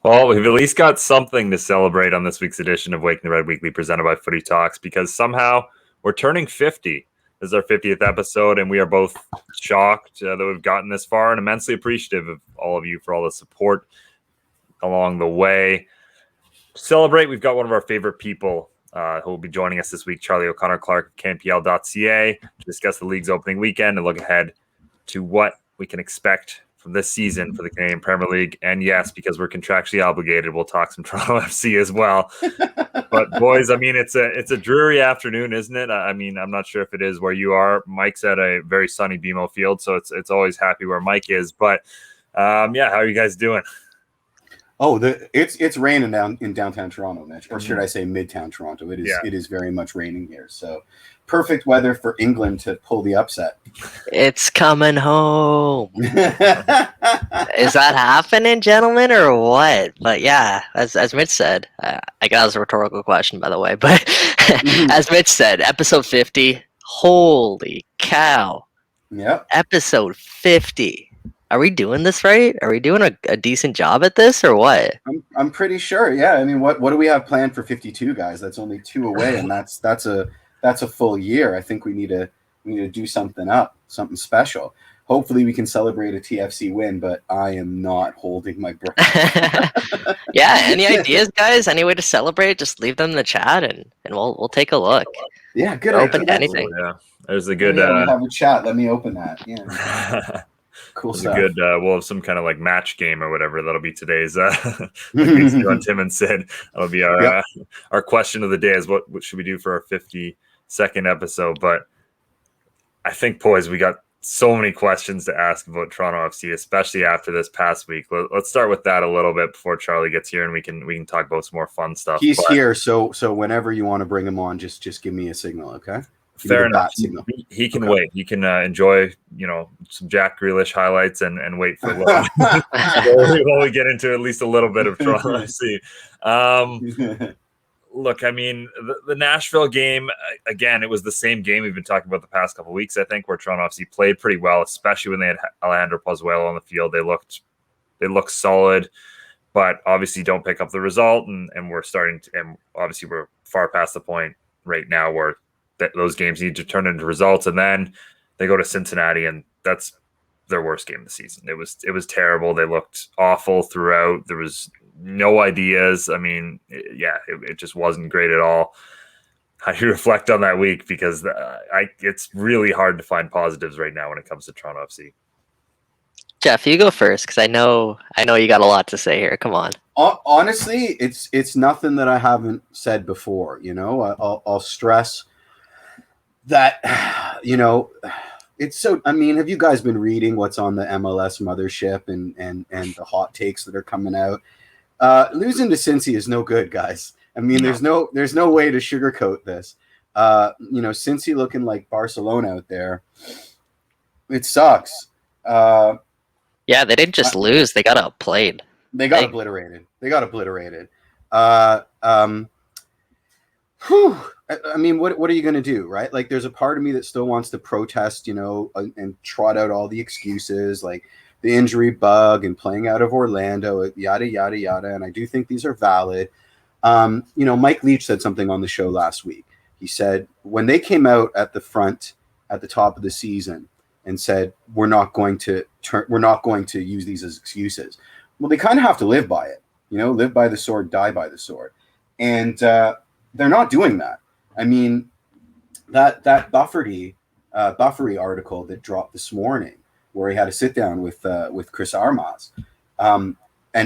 Well, we've at least got something to celebrate on this week's edition of Waking the Red Weekly presented by Footy Talks, because somehow we're turning 50. This is our 50th episode, and we are both shocked that we've gotten this far and immensely appreciative of all of you for all the support along the way. To celebrate, we've got one of our favorite people who will be joining us this week, Charlie O'Connor-Clark of CanPL.ca, to discuss the league's opening weekend and look ahead to what we can expect from this season for the Canadian Premier League. And yes, because we're contractually obligated, we'll talk some Toronto FC as well. But boys, I mean, it's a dreary afternoon, isn't it? I mean, I'm not sure if it is where you are. Mike's at a very sunny BMO field, so it's always happy where Mike is. But yeah, how are you guys doing? Oh, it's raining down in downtown Toronto, Mitch, or should I say Midtown Toronto? It is very much raining here, so perfect weather for England to pull the upset. It's coming home. Is that happening, gentlemen, or what? But yeah, as Mitch said, I guess that was a rhetorical question, by the way. But as Mitch said, episode 50. Holy cow! Yep. Episode 50. Are we doing this right? Are we doing a decent job at this, or what? I'm pretty sure. Yeah. I mean, what do we have planned for 52, guys? That's only 2 away, and that's a full year. I think we need to do something special. Hopefully, we can celebrate a TFC win, but I am not holding my breath. Yeah. Any ideas, guys? Any way to celebrate? Just leave them in the chat, and we'll take a look. Yeah. Good. Open to anything. Yeah. There's a good. We have a chat. Let me open that. Yeah. Cool stuff. Good. We'll have some kind of like match game or whatever. That'll be today's. On Tim and Sid. That'll be our our question of the day: is what should we do for our 52nd episode? But I think, boys, we got so many questions to ask about Toronto FC, especially after this past week. Let's start with that a little bit before Charlie gets here, and we can talk about some more fun stuff. He's here, so whenever you want to bring him on, just give me a signal, okay? Fair enough. He can wait. You can enjoy, some Jack Grealish highlights and wait for while we get into at least a little bit of Toronto FC. Look, I mean, the Nashville game, again, it was the same game we've been talking about the past couple of weeks, I think, where Toronto FC played pretty well, especially when they had Alejandro Pozuelo on the field. They looked solid, but obviously don't pick up the result, and we're obviously we're far past the point right now where those games need to turn into results, and then they go to Cincinnati, and that's their worst game of the season. It was terrible. They looked awful throughout. There was no ideas. I mean, it just wasn't great at all. How do you reflect on that week? Because it's really hard to find positives right now when it comes to Toronto FC. Jeff, you go first, because I know you got a lot to say here. Come on. Honestly, it's nothing that I haven't said before. I'll stress that, it's so. I mean, have you guys been reading what's on the MLS mothership and the hot takes that are coming out? Losing to Cincy is no good, guys. I mean, there's no way to sugarcoat this. Cincy looking like Barcelona out there. It sucks. Yeah, they didn't just lose; they got outplayed. They got obliterated. I mean, what are you going to do, right? Like, there's a part of me that still wants to protest, and trot out all the excuses, like the injury bug and playing out of Orlando, yada, yada, yada. And I do think these are valid. Mike Leach said something on the show last week. He said, when they came out at the front at the top of the season and said, we're not going to use these as excuses. Well, they kind of have to live by it, live by the sword, die by the sword. And they're not doing that. I mean, that Buffery article that dropped this morning, where he had a sit down with Chris Armas, and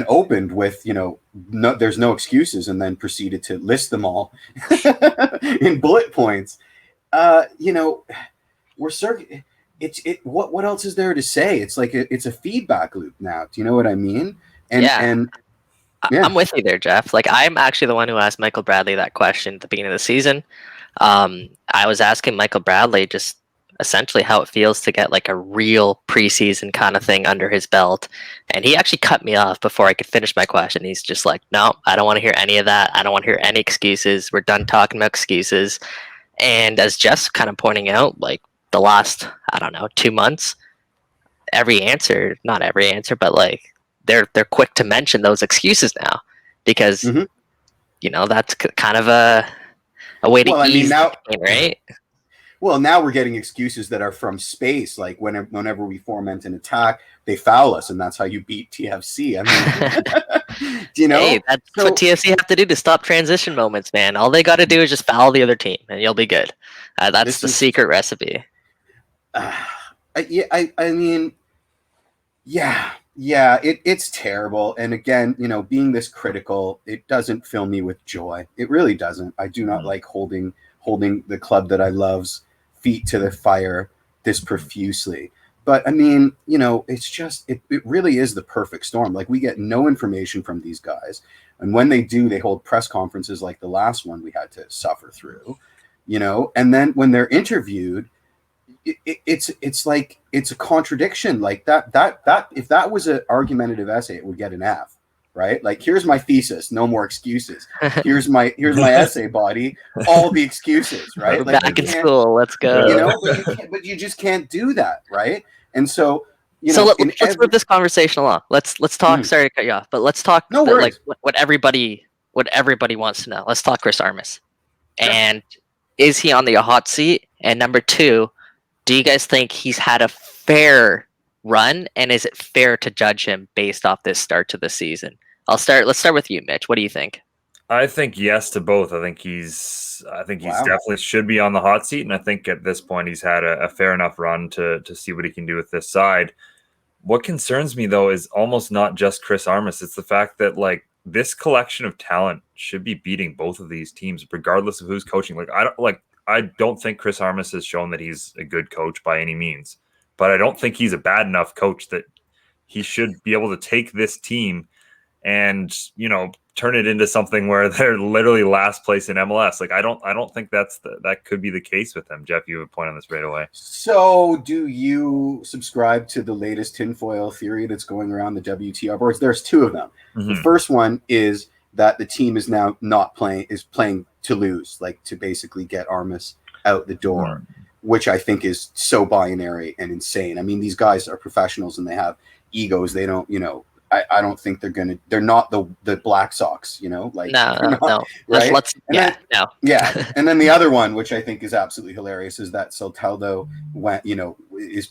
opened with there's no excuses, and then proceeded to list them all in bullet points. What else is there to say? It's like it's a feedback loop now. Do you know what I mean? I'm with you there, Jeff. Like, I'm actually the one who asked Michael Bradley that question at the beginning of the season. I was asking Michael Bradley just essentially how it feels to get like a real preseason kind of thing under his belt. And he actually cut me off before I could finish my question. He's just like, no, I don't want to hear any of that. I don't want to hear any excuses. We're done talking about excuses. And as Jeff's kind of pointing out, like the last, 2 months, not every answer, but like they're quick to mention those excuses now because that's kind of a way to ease the pain, right? Well, now we're getting excuses that are from space, like whenever we foment an attack, they foul us, and that's how you beat TFC. I mean, Hey, that's what TFC have to do to stop transition moments, man. All they got to do is just foul the other team, and you'll be good. That's the secret recipe. It's terrible. And again, being this critical, it doesn't fill me with joy. It really doesn't. I do not like holding the club that I love's feet to the fire this profusely. But I mean, it's just it really is the perfect storm. Like, we get no information from these guys, and when they do, they hold press conferences like the last one we had to suffer through, and then when they're interviewed, it's like it's a contradiction. Like that if that was an argumentative essay, it would get an F. Right? Like, here's my thesis, no more excuses. Here's my essay body, all the excuses, right? Like, back in school, let's go. But you just can't do that, right? And so, let's move this conversation along. Let's talk. Sorry to cut you off, but let's talk. No worries. Like what everybody wants to know. Let's talk Chris Armas, and is he on the hot seat? And number two, do you guys think he's had a fair run, and is it fair to judge him based off this start to the season? Let's start with you, Mitch. What do you think? I think yes to both. I think he's definitely should be on the hot seat, and I think at this point he's had a fair enough run to see what he can do with this side. What concerns me, though, is almost not just Chris Armas. It's the fact that, like, this collection of talent should be beating both of these teams, regardless of who's coaching. I don't think Chris Armas has shown that he's a good coach by any means, but I don't think he's a bad enough coach that he should be able to take this team and, turn it into something where they're literally last place in MLS. Like, I don't think that could be the case with them. Jeff, you have a point on this right away. So do you subscribe to the latest tinfoil theory that's going around the WTR boards? There's two of them. Mm-hmm. The first one is that the team is now playing to lose, like to basically get Armas out the door, which I think is so binary and insane. I mean, these guys are professionals and they have egos. They don't, I don't think they're not the Black Sox, no. Right? Yeah. And then the other one, which I think is absolutely hilarious, is that Soteldo is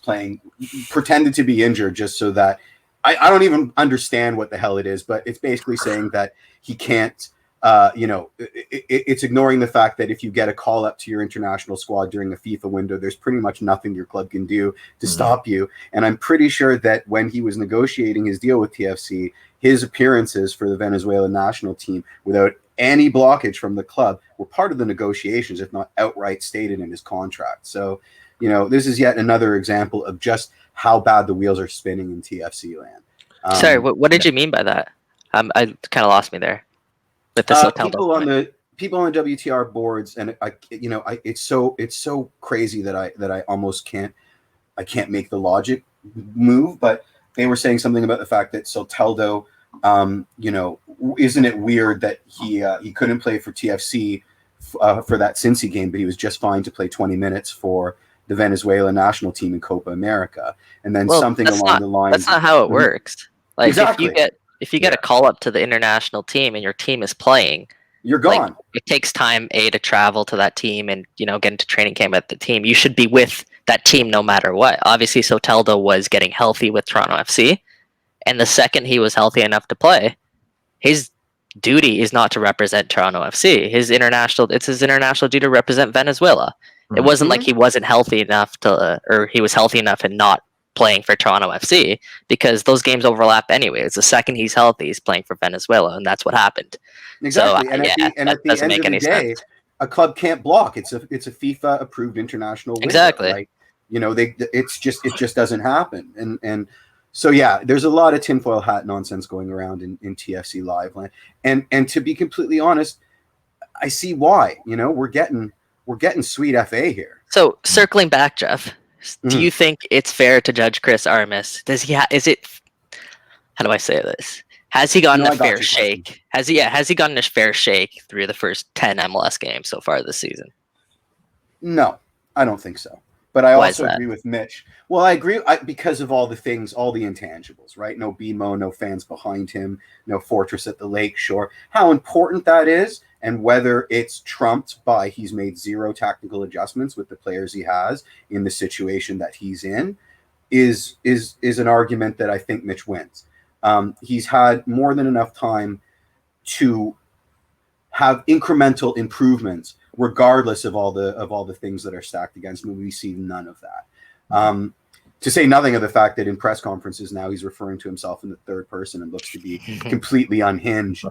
pretended to be injured just so that I don't even understand what the hell it is, but it's basically saying that he can't, it's ignoring the fact that if you get a call up to your international squad during a FIFA window, there's pretty much nothing your club can do to stop you. And I'm pretty sure that when he was negotiating his deal with TFC, his appearances for the Venezuelan national team without any blockage from the club were part of the negotiations, if not outright stated in his contract. So, this is yet another example of just how bad the wheels are spinning in TFC land. Sorry, what did you mean by that? I kind of lost me there. With the people on the WTR boards, and it's so crazy that I almost can't make the logic move. But they were saying something about the fact that Soteldo, isn't it weird that he couldn't play for TFC for that Cincy game, but he was just fine to play 20 minutes for the Venezuela national team in Copa America, and then something along the lines. That's not how it works. Like, exactly. If you get a call up to the international team and your team is playing, you're gone. Like, it takes time to travel to that team and get into training camp at the team. You should be with that team no matter what. Obviously, Soteldo was getting healthy with Toronto FC, and the second he was healthy enough to play, his duty is not to represent Toronto FC. It's his international duty to represent Venezuela. Mm-hmm. It wasn't like he wasn't healthy enough or he was healthy enough and not playing for Toronto FC, because those games overlap anyway. It's the second he's healthy, he's playing for Venezuela, and that's what happened. Exactly. So, at the end of the day, a club can't block. It's a FIFA approved international window. Exactly. Like, it just doesn't happen. And so there's a lot of tinfoil hat nonsense going around in TFC Live land. And to be completely honest, I see why. We're getting sweet FA here. So circling back, Jeff. Do you think it's fair to judge Chris Armas? Does he? How do I say this? Has he gotten a fair shake? Has he gotten a fair shake through the first 10 MLS games so far this season? No, I don't think so. But I also agree with Mitch. Well, I agree because of all the things, all the intangibles, right? No BMO, no fans behind him, no fortress at the lake shore. How important that is, and whether it's trumped by he's made zero tactical adjustments with the players he has in the situation that he's in, is an argument that I think Mitch wins. He's had more than enough time to have incremental improvements, regardless of all the things that are stacked against him. We see none of that. To say nothing of the fact that in press conferences now he's referring to himself in the third person and looks to be completely unhinged.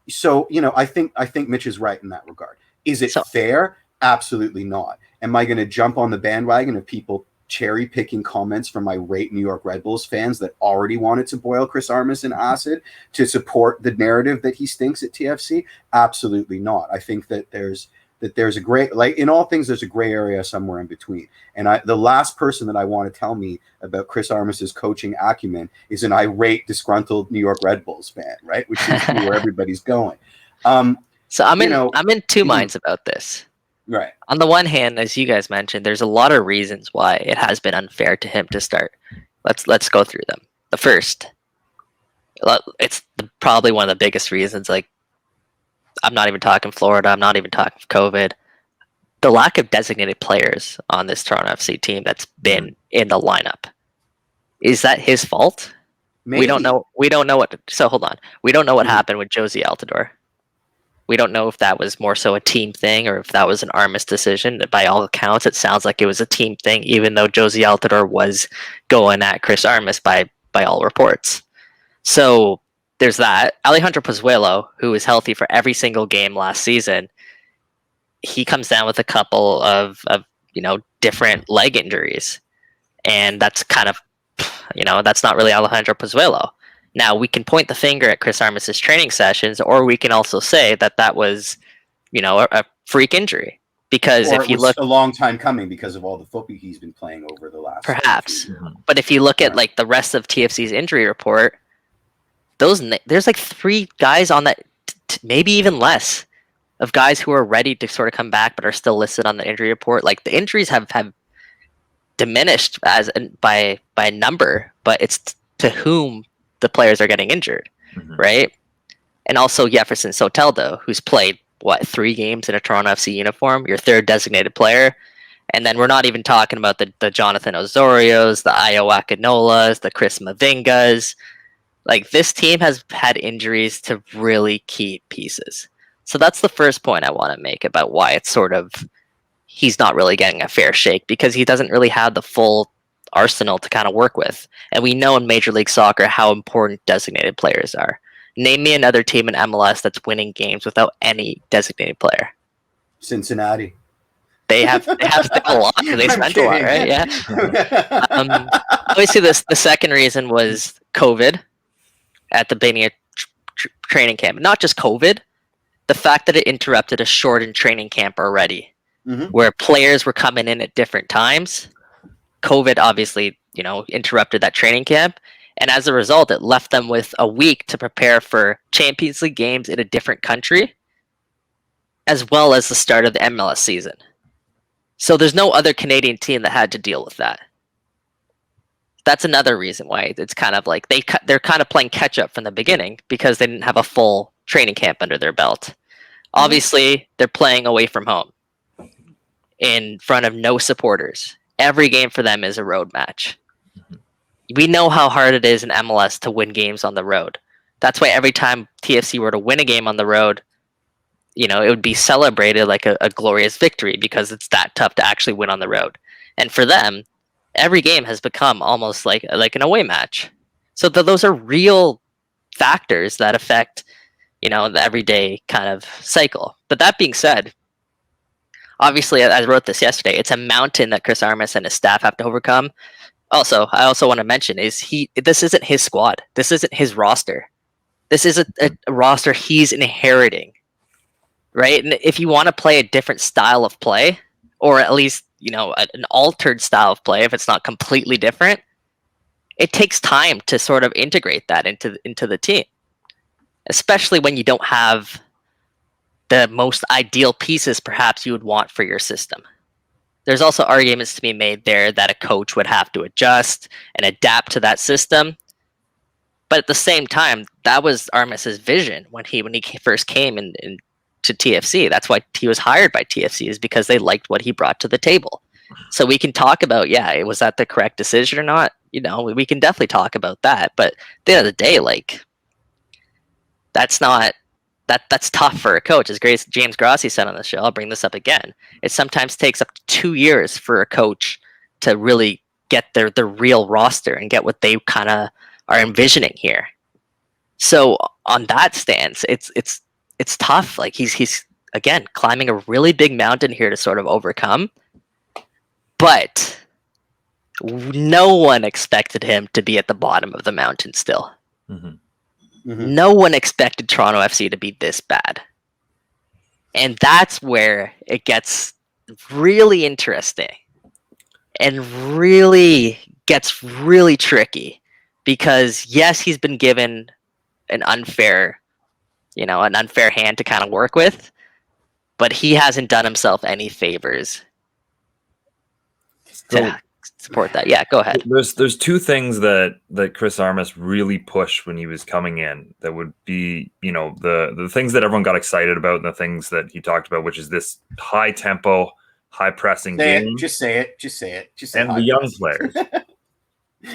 So I think Mitch is right in that regard. Is it fair? Absolutely not. Am I going to jump on the bandwagon of people cherry picking comments from irate New York Red Bulls fans that already wanted to boil Chris Armas in acid to support the narrative that he stinks at TFC? Absolutely not. I think that there's a gray, like in all things, there's a gray area somewhere in between. And the last person that I want to tell me about Chris Armas's coaching acumen is an irate, disgruntled New York Red Bulls fan, right? Which seems to be where everybody's going. So I'm in two minds about this. Right. On the one hand, as you guys mentioned, there's a lot of reasons why it has been unfair to him to start. Let's go through them. The first, it's probably one of the biggest reasons. Like, I'm not even talking Florida. I'm not even talking COVID. The lack of designated players on this Toronto FC team that's been in the lineup. Is that his fault? Maybe. We don't know what. So hold on. We don't know what happened with Josie Altidore. We don't know if that was more so a team thing or if that was an Armas decision. By all accounts, it sounds like it was a team thing, even though Josie Altidore was going at Chris Armas by all reports. So there's that. Alejandro Pozuelo, who was healthy for every single game last season, he comes down with a couple of different leg injuries. And that's kind of, that's not really Alejandro Pozuelo. Now, we can point the finger at Chris Armas' training sessions, or we can also say that was, a freak injury. Because if you look, a long time coming because of all the football he's been playing over the last. Perhaps, but if you look at like the rest of TFC's injury report, there's like 3 guys on that, maybe even less, of guys who are ready to sort of come back, but are still listed on the injury report. Like the injuries have diminished by number, but it's to whom the players are getting injured, right? And also Jefferson Soteldo, who's played 3 games in a Toronto FC uniform, your third designated player. And then we're not even talking about the Jonathan Osorios, the Ayo Akinolas, the Chris Mavingas. Like, this team has had injuries to really key pieces. So that's the first point I want to make about why it's sort of, he's not really getting a fair shake, because he doesn't really have the full arsenal to kind of work with. And we know in Major League Soccer how important designated players are. Name me another team in MLS that's winning games without any designated player. Cincinnati. They have a lot because they spent a lot, right? Yeah. Obviously, the second reason was COVID at the beginning of training camp. Not just COVID, the fact that it interrupted a shortened training camp already, where players were coming in at different times. COVID obviously, interrupted that training camp. And as a result, it left them with a week to prepare for Champions League games in a different country, as well as the start of the MLS season. So there's no other Canadian team that had to deal with that. That's another reason why it's kind of like they're kind of playing catch up from the beginning, because they didn't have a full training camp under their belt. Obviously, they're playing away from home in front of no supporters. Every game for them is a road match. We know how hard it is in MLS to win games on the road. That's why every time TFC were to win a game on the road, it would be celebrated like a glorious victory, because it's that tough to actually win on the road. And for them, every game has become almost like an away match. So those are real factors that affect, the everyday kind of cycle. But that being said, obviously, I wrote this yesterday, it's a mountain that Chris Armas and his staff have to overcome. Also, I also want to mention this isn't his squad. This isn't his roster. This is a roster he's inheriting, right? And if you want to play a different style of play, or at least, an altered style of play, if it's not completely different, it takes time to sort of integrate that into the team, especially when you don't have the most ideal pieces perhaps you would want for your system. there's also arguments to be made there that a coach would have to adjust and adapt to that system. But at the same time, that was Armas's vision when he first came in to TFC. That's why he was hired by TFC, is because they liked what he brought to the table. So we can talk about, was that the correct decision or not? We can definitely talk about that. But at the end of the day, like, that's tough for a coach. As James Grossi said on the show, I'll bring this up again. It sometimes takes up to 2 years for a coach to really get their real roster and get what they kind of are envisioning here. So on that stance, it's tough. Like he's again climbing a really big mountain here to sort of overcome. But no one expected him to be at the bottom of the mountain still. No one expected Toronto FC to be this bad. And that's where it gets really interesting and really gets really tricky, because yes, he's been given an unfair hand to kind of work with, but he hasn't done himself any favors to support that. Yeah, go ahead. There's two things that Chris Armas really pushed when he was coming in that would be, the things that everyone got excited about and the things that he talked about, which is this high tempo, high pressing game. Just say it. And the young players.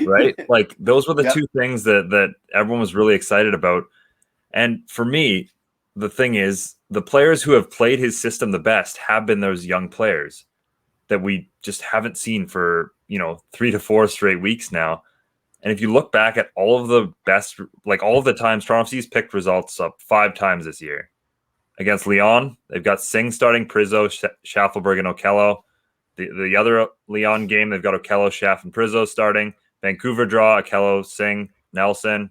Right? Like those were the two things that everyone was really excited about. And for me, the thing is, the players who have played his system the best have been those young players that we just haven't seen for 3 to 4 straight weeks now. And if you look back at all of the best, like all of the times Toronto FC's picked results up 5 times this year. Against Lyon, they've got Singh starting, Prizzo, Schaffelberg, and Okello. The other Lyon game, they've got Okello, Schaff, and Prizzo starting. Vancouver draw, Okello, Singh, Nelson.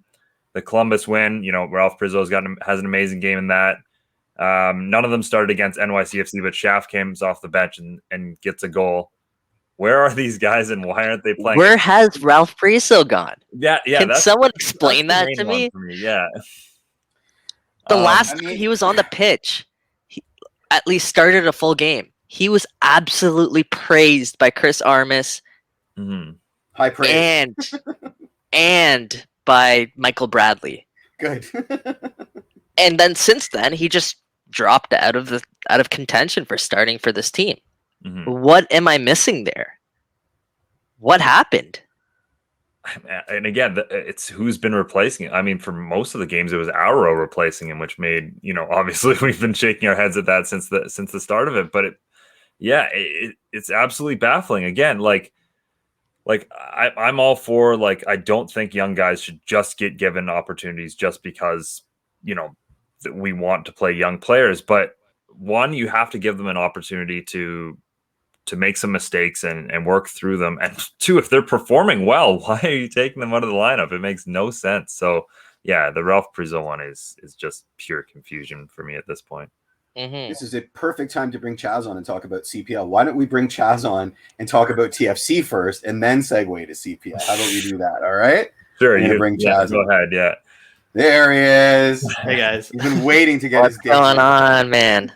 The Columbus win, Ralph Prizzo has an amazing game in that. None of them started against NYCFC, but Schaff comes off the bench and gets a goal. Where are these guys and why aren't they playing? Where has Ralph Prizzo gone? Yeah. Can someone explain that to me? Yeah. The last time he was on the pitch, he at least started a full game. He was absolutely praised by Chris Armas. Mm-hmm. High praise. And by Michael Bradley. Good. And then since then, he just dropped out of contention for starting for this team. Mm-hmm. What am I missing there? What happened? And again, it's who's been replacing it. I mean, for most of the games, it was Arrow replacing him, which made, obviously we've been shaking our heads at that since the start of it. But it's absolutely baffling. Again, like I'm all for, like, I don't think young guys should just get given opportunities just because, that we want to play young players. But one, you have to give them an opportunity to make some mistakes and work through them. And two, if they're performing well, why are you taking them out of the lineup? It makes no sense. So yeah, the Ralph Prizzo one is just pure confusion for me at this point. Mm-hmm. This is a perfect time to bring Chaz on and talk about CPL. Why don't we bring Chaz on and talk about TFC first and then segue to CPL? How about we do that? All right. Sure. You bring Chaz go on. ahead. Yeah. There he is. Hey guys. He's been waiting to get What's his going on, man?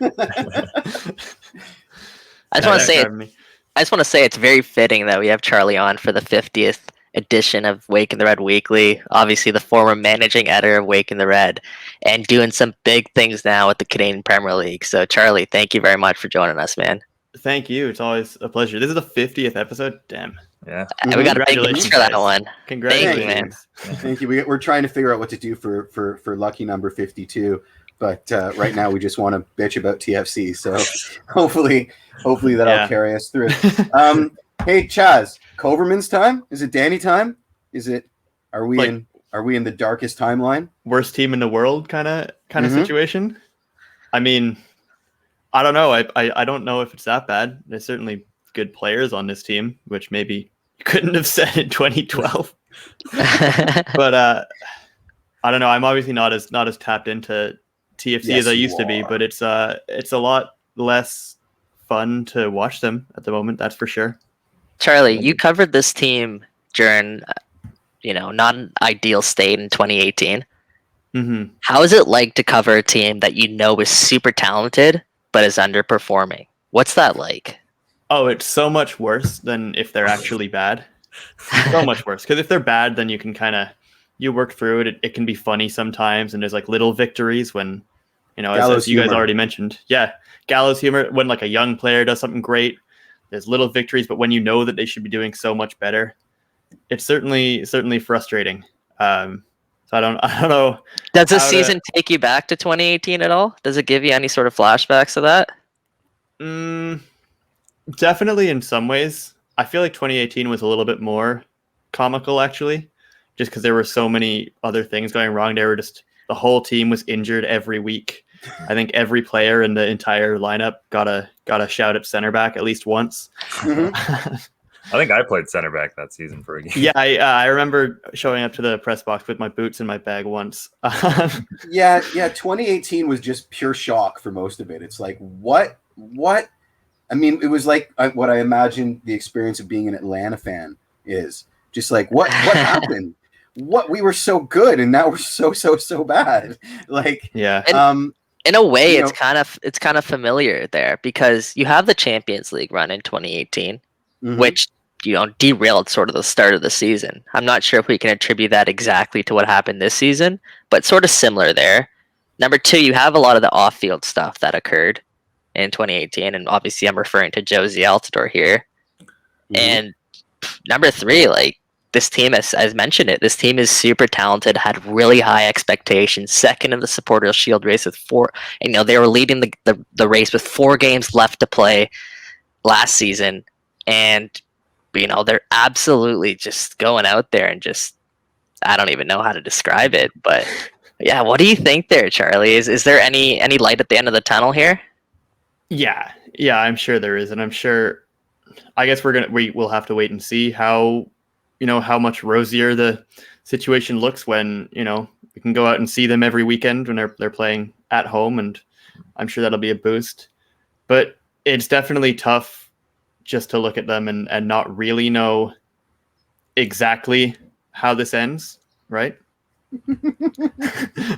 I just want to say it's very fitting that we have Charlie on for the 50th edition of Wake in the Red Weekly. Obviously, the former managing editor of Wake in the Red, and doing some big things now with the Canadian Premier League. So, Charlie, thank you very much for joining us, man. Thank you. It's always a pleasure. This is the 50th episode. Damn. Yeah. We got a big thanks for that one. Congratulations. Thank you, man. Thank you. We're trying to figure out what to do for lucky number 52. But right now we just want to bitch about TFC. So hopefully that'll carry us through. Hey Chaz, Coverman's time? Is it Danny time? Are we in the darkest timeline? Worst team in the world kind of situation? I mean, I don't know. I don't know if it's that bad. There's certainly good players on this team, which maybe you couldn't have said in 2012. But I don't know. I'm obviously not as tapped into TFC as I used to be, but it's a lot less fun to watch them at the moment. That's for sure. Charlie, you covered this team during, not an ideal state in 2018. Mm-hmm. How is it like to cover a team that is super talented but is underperforming? What's that like? Oh, it's so much worse than if they're actually bad. So much worse. Because if they're bad, then you can you work through it. It can be funny sometimes, and there's like little victories when, as you guys already mentioned. Yeah, gallows humor, when like a young player does something great, there's little victories, but when you know that they should be doing so much better, it's certainly frustrating. So I don't know. Does this season take you back to 2018 at all? Does it give you any sort of flashbacks of that? Definitely in some ways. I feel like 2018 was a little bit more comical, actually, just because there were so many other things going wrong. The whole team was injured every week. I think every player in the entire lineup got a shout at center back at least once. Mm-hmm. I think I played center back that season for a game. Yeah, I remember showing up to the press box with my boots in my bag once. Yeah. 2018 was just pure shock for most of it. It's like, what? I mean, it was like what I imagine the experience of being an Atlanta fan is. Just like, what happened? We were so good, and now we're so bad. Like, yeah. In a way, it's kind of familiar there, because you have the Champions League run in 2018, mm-hmm. which derailed sort of the start of the season. I'm not sure if we can attribute that exactly to what happened this season, but sort of similar there. Number two, you have a lot of the off-field stuff that occurred in 2018, and obviously I'm referring to Josie Altidore here. Mm-hmm. And number three, like, this team, as mentioned it, this team is super talented, had really high expectations, second in the Supporters' Shield race with 4, they were leading the race with 4 games left to play last season, and they're absolutely just going out there and just, I don't even know how to describe it, but yeah, what do you think there, Charlie? Is there any light at the end of the tunnel here? Yeah, I'm sure there is, and I'm sure, I guess we'll have to wait and see how much rosier the situation looks when, we can go out and see them every weekend when they're playing at home, and I'm sure that'll be a boost. But it's definitely tough just to look at them and not really know exactly how this ends, right?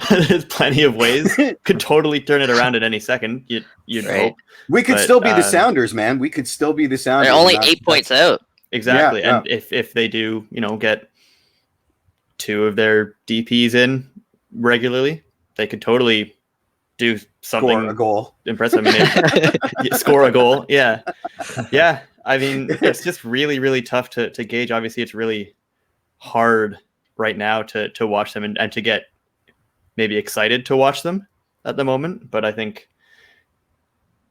There's plenty of ways. Could totally turn it around at any second. You'd hope. We could still be the Sounders, man. We could still be the Sounders. They're only 8 points out. Exactly. Yeah. And if they do, get 2 of their DPs in regularly, they could totally do something. Score a goal. Impressive. Score a goal. Yeah. Yeah. I mean, it's just really, really tough to gauge. Obviously, it's really hard right now to watch them and to get maybe excited to watch them at the moment. But I think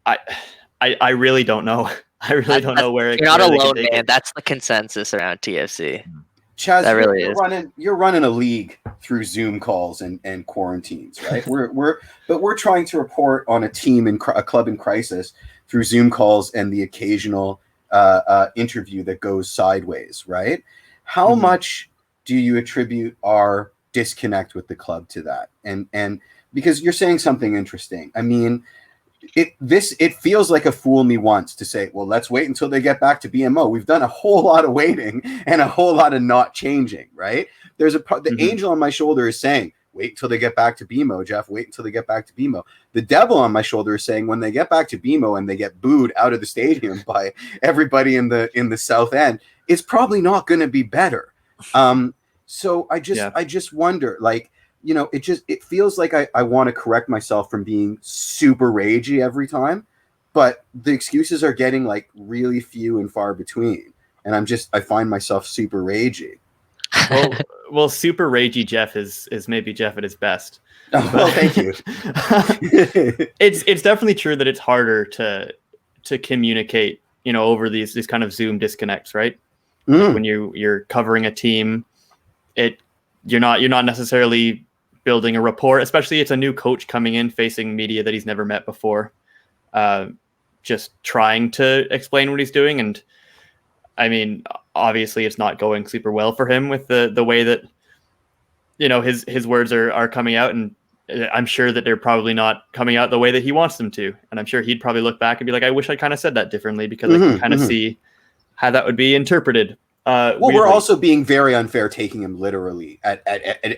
I really don't know. I really don't know where you're not alone, man. That's the consensus around TFC. Chaz, that really you're running a league through Zoom calls and quarantines, right? we're trying to report on a team a club in crisis through Zoom calls and the occasional interview that goes sideways, right? How mm-hmm. much do you attribute our disconnect with the club to that? And because you're saying something interesting. I mean, it feels like a fool me once to say, well, let's wait until they get back to BMO. We've done a whole lot of waiting and a whole lot of not changing, right? There's the mm-hmm. angel on my shoulder is saying, wait until they get back to BMO, Jeff. Wait until they get back to BMO. The devil on my shoulder is saying, when they get back to BMO and they get booed out of the stadium by everybody in the South End, it's probably not going to be better. So I just wonder, like, it feels like I want to correct myself from being super ragey every time, but the excuses are getting like really few and far between. And I find myself super ragey. Well, super ragey Jeff is maybe Jeff at his best. Oh, well, thank you. It's definitely true that it's harder to communicate, over these kind of Zoom disconnects, right? Like when you're covering a team, you're not necessarily building a rapport, especially it's a new coach coming in facing media that he's never met before, just trying to explain what he's doing. And I mean, obviously it's not going super well for him with the way that, his words are coming out. And I'm sure that they're probably not coming out the way that he wants them to. And I'm sure he'd probably look back and be like, I wish I kind of said that differently, because I can kind of see how that would be interpreted. We're also being very unfair, taking him literally at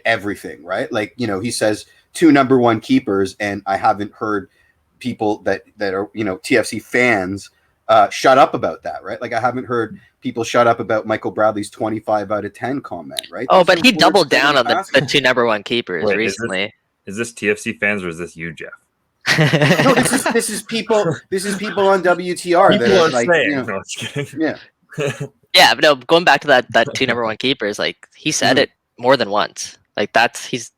everything, right? Like, he says 2 number 1 keepers, and I haven't heard people that are, TFC fans shut up about that, right? Like I haven't heard people shut up about Michael Bradley's 25 out of 10 comment, right? Oh, but he doubled down on the 2 number 1 keepers recently. Is this TFC fans or is this you, Jeff? No, this is people on WTR. People that are like, saying. you know, No, just kidding. yeah. Yeah, but no, going back to that 2 number 1 keepers, like he said it more than once. Like he's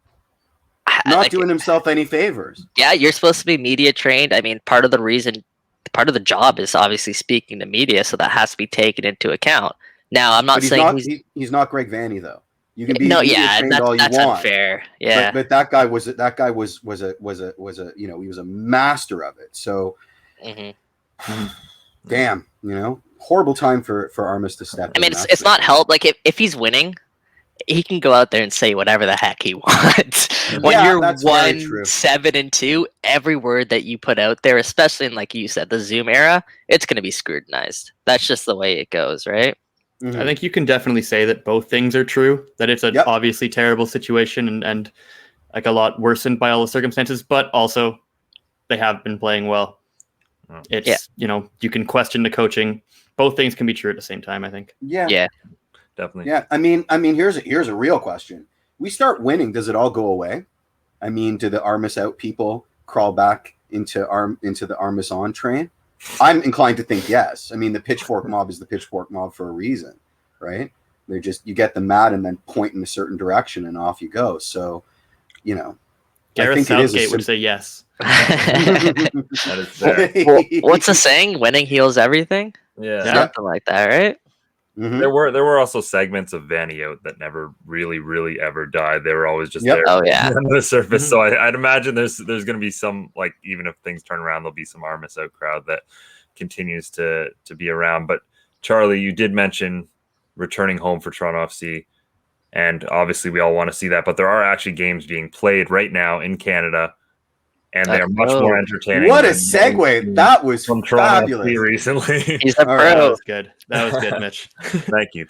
not like, doing himself any favors. Yeah, you're supposed to be media trained. I mean, part of the job is obviously speaking to media, so that has to be taken into account. Now, I'm not saying he's not Greg Vanny though. You can be trained all you that's want. Unfair. Yeah, but that guy was a you know, he was a master of it. So, damn, you know, horrible time for Armas to step. I mean, it's not help. Like if he's winning, he can go out there and say whatever the heck he wants. When you're 1-7-2, every word that you put out there, especially in, like you said, the Zoom era, it's going to be scrutinized. That's just the way it goes, right? I think you can definitely say that both things are true, that it's an obviously terrible situation and like a lot worsened by all the circumstances, but also they have been playing well. It's, you know, you can question the coaching. Both things can be true at the same time, I think. Yeah. Definitely. Yeah. I mean, here's a real question. We start winning, does it all go away? I mean, do the Armas out people crawl back into the Armas on train? I'm inclined to think yes. I mean, the pitchfork mob is the pitchfork mob for a reason, right? They're just, you get them mad and then point in a certain direction and off you go. So, you know, Gareth Southgate would say yes. That is fair. Well, what's the saying? Winning heals everything. Yeah, something like that, right? There were also segments of Vanny out that never really ever died. They were always just there under the surface. So I'd imagine there's going to be some, like, even if things turn around, there'll be some Armas out crowd that continues to be around. But Charlie, you did mention returning home for Toronto FC, and obviously we all want to see that. But there are actually games being played right now in Canada, and they are much more entertaining. What a segue! That was from Toronto fabulous. Recently, he's a pro. That was good. That was good, Mitch. Thank you.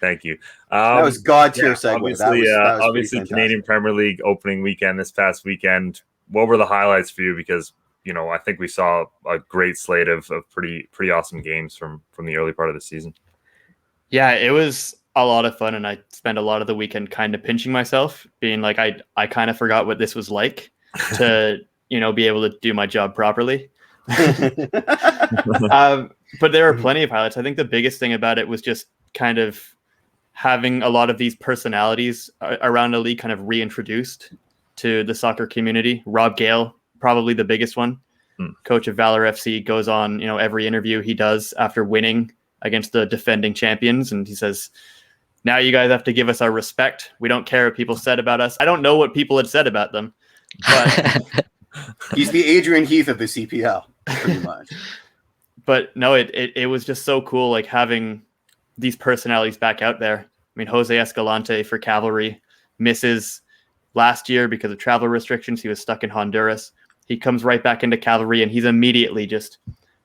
That was god tier segue. Obviously, Canadian Premier League opening weekend this past weekend. What were the highlights for you? Because, you know, I think we saw a great slate of pretty awesome games from the early part of the season. Yeah, it was a lot of fun, and I spent a lot of the weekend kind of pinching myself, being like, I kind of forgot what this was like to, you know, be able to do my job properly. But there were plenty of highlights. I think the biggest thing about it was just kind of having a lot of these personalities around the league kind of reintroduced to the soccer community. Rob Gale, probably the biggest one. Coach of Valor FC, goes on, you know, every interview he does after winning against the defending champions, and he says, now you guys have to give us our respect. We don't care what people said about us. I don't know what people had said about them, but he's the Adrian Heath of the CPL, pretty much. But no, it was just so cool, like having these personalities back out there. I mean, Jose Escalante for Cavalry misses last year because of travel restrictions. He was stuck in Honduras. He comes right back into Cavalry, and he's immediately just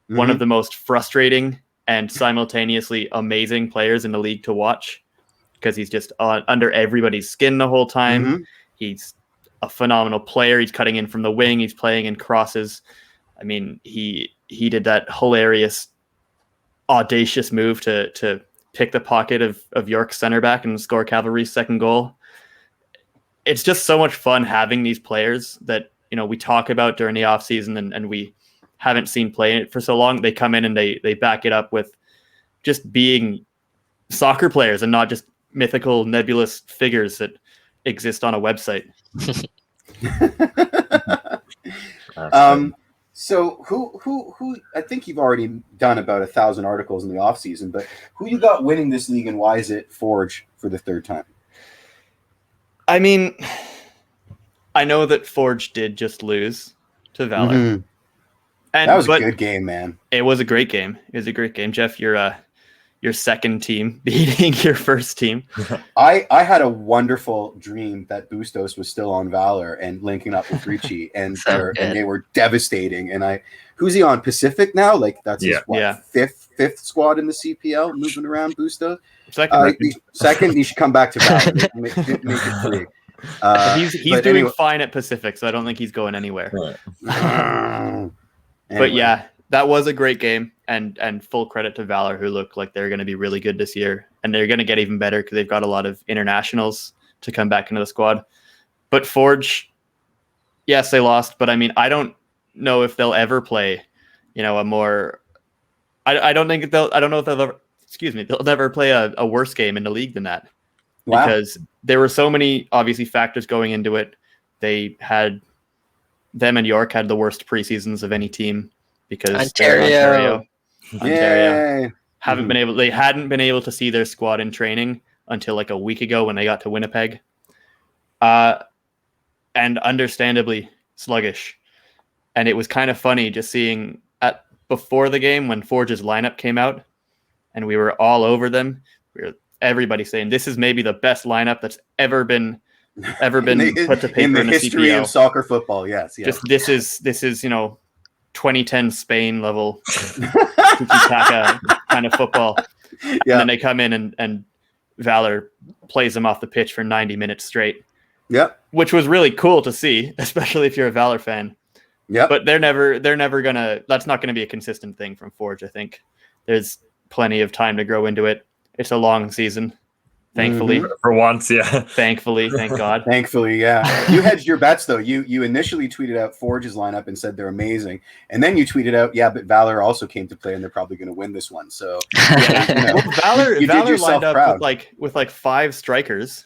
one of the most frustrating and simultaneously amazing players in the league to watch, because he's just under everybody's skin the whole time. He's a phenomenal player. He's cutting in from the wing. He's playing in crosses. I mean, he did that hilarious, audacious move to pick the pocket of York's center back and score Cavalry's second goal. It's just so much fun having these players that, you know, we talk about during the offseason and we haven't seen play it for so long. They come in and they back it up with just being soccer players and not just mythical, nebulous figures that exist on a website. So who I think you've already done about 1,000 articles in the off season, but who you got winning this league, and why is it Forge for the third time? I mean, I know that Forge did just lose to Valor. And that was a good game, man. It was a great game. It was a great game. Jeff, your second team beating your first team. I had a wonderful dream that Bustos was still on Valor and linking up with Ricci, and they were devastating. And who's he on, Pacific now? Like that's his fifth squad in the CPL, moving around. Bustos second. He should come back to Valor. Make it free. He's doing fine at Pacific, so I don't think he's going anywhere. Anyway. But yeah, that was a great game, and full credit to Valor, who look like they're going to be really good this year, and they're going to get even better because they've got a lot of internationals to come back into the squad. But Forge, yes, they lost, but I mean, I don't know if they'll ever play, a more. I don't think they'll. I don't know if they'll ever. Excuse me, they'll never play a worse game in the league than that. Wow. Because there were so many obviously factors going into it. Them and York had the worst preseasons of any team because Ontario hadn't been able to see their squad in training until like a week ago when they got to Winnipeg. And understandably sluggish. And it was kind of funny just seeing before the game when Forge's lineup came out and we were all over them. Everybody saying this is maybe the best lineup that's ever been put to paper in the history CPL. of soccer football. Yes. Just this is 2010 Spain level tiki-taka kind of football. And then they come in and Valor plays them off the pitch for 90 minutes straight. Yep. Which was really cool to see, especially if you're a Valor fan. Yeah. But they're never that's not gonna be a consistent thing from Forge, I think. There's plenty of time to grow into it. It's a long season, thankfully. For once, yeah. Thankfully, thank God. Thankfully, yeah. You hedged your bets, though. You initially tweeted out Forge's lineup and said they're amazing. And then you tweeted out, but Valor also came to play and they're probably going to win this one. So, Valor lined up with like 5 strikers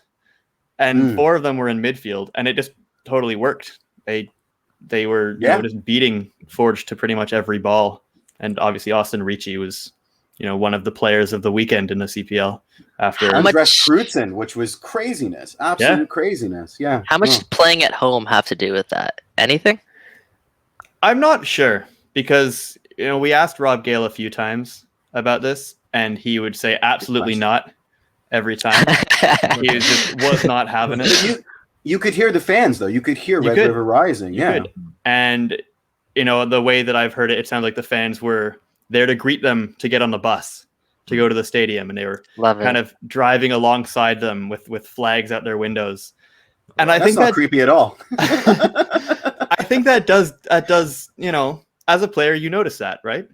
and 4 of them were in midfield and it just totally worked. They were just beating Forge to pretty much every ball. And obviously Austin Ricci was one of the players of the weekend in the CPL after Crutzen, which was craziness, absolute craziness. Yeah. How much did playing at home have to do with that? Anything? I'm not sure because we asked Rob Gale a few times about this, and he would say absolutely not every time. He was not having it. You could hear the fans though. You could hear Red River Rising. Yeah, and the way that I've heard it, it sounds like the fans were there to greet them to get on the bus to go to the stadium, and they were kind of driving alongside them with flags out their windows. And I think that's not creepy at all. I think that does as a player you notice that, right?